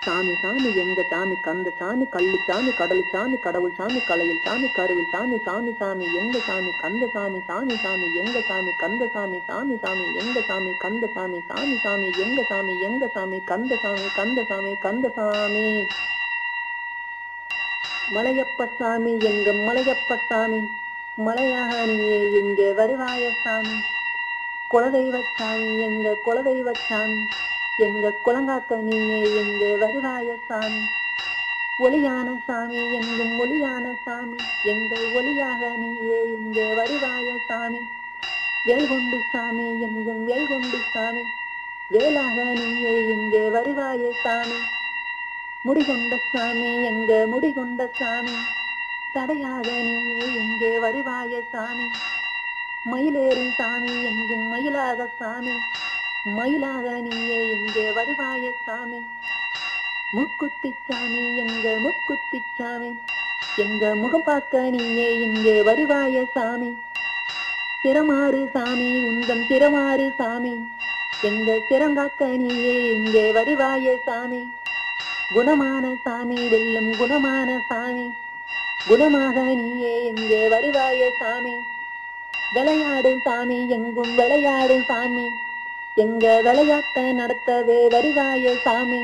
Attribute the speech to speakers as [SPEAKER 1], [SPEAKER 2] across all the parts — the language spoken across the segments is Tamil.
[SPEAKER 1] சாமி சாமி எங்க சாமி கந்த சாமி கள்ளு சாமி கடல் சாமி கடவுள் சாமி கலையில் சாமி கருவில் சாமி சாமி சாமி எங்க சாமி கந்த சாமி சாமி சாமி எங்க சாமி கந்த சாமி சாமி சாமி எங்க சாமி கந்த சாமி சாமி சாமி எங்க சாமி கந்த சாமி கந்த சாமி கந்த சாமி. மலையப்ப சாமி எங்க மலையப்ப சாமி மலையாக நீயே இங்கே வருவாய சாமி. குலதெய்வ சாமி எங்க குலதெய்வ சாமி எங்க குலங்காக்க நீயே எங்கே வருவாய சாமி. ஒளியான சாமி எங்கும் ஒளியான சாமி எங்க ஒளியாக நீயே இங்கே வருவாய சாமி. வேல்கொண்டு சாமி எங்கும் வேல்கொண்டு சாமி வேலாக நீயே இங்கே வருவாய சாமி. முடிகொண்ட சாமி எங்க முடிகொண்ட சாமி தடையாக நீயே இங்கே வருவாய சாமி. மயிலேறும் சாமி எங்கும் மயிலாக சாமி மயிலாக நீயே இங்கே வருவாய சாமி. முக்குத்தி சாமி எங்க முக்குத்தி சாமி எங்க முகம் பார்க்க நீயே இங்கே வருவாய சாமி. சிரமாறு சாமி உந்தன் சிரமாறு சாமி எங்க சிரங்காக்க நீயே இங்கே வருவாய சாமி. குணமான சாமி வெல்லும் குணமான சாமி குணமாக நீயே இங்கே வருவாய சாமி. விளையாடும் சாமி எங்கும் விளையாடும் சாமி எங்க விளையாட்ட நடத்தவே வருவாய சாமி.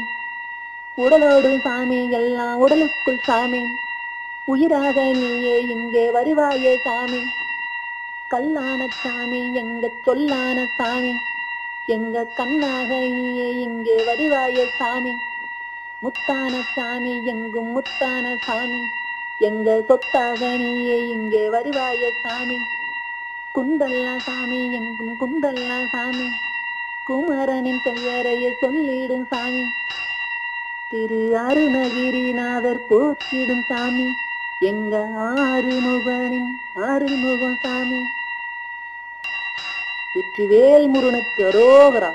[SPEAKER 1] உடலோடு சாமி எல்லாம் உடலுக்குள் சாமி உயிராக நீயே இங்கே வருவாய சாமி. கல்லான சாமி எங்க சொல்லான சாமி எங்க கண்ணாக நீயே இங்கே வருவாய சாமி. முத்தான சாமி எங்கும் முத்தான சாமி எங்க சொத்தாக நீயே இங்கே வருவாய சாமி. குண்டல்ல சாமி எங்கும் குண்டல்ல சாமி குமரனின் பெயரையே சொல்லிடும் சாமி. திரு அருணகிரிநாதர் போற்றிடும் சாமி எங்க ஆறுமுகனின் ஆறுமுகம் சாமி. வெற்றிவேல் முருகனுக்கு அரோகரா.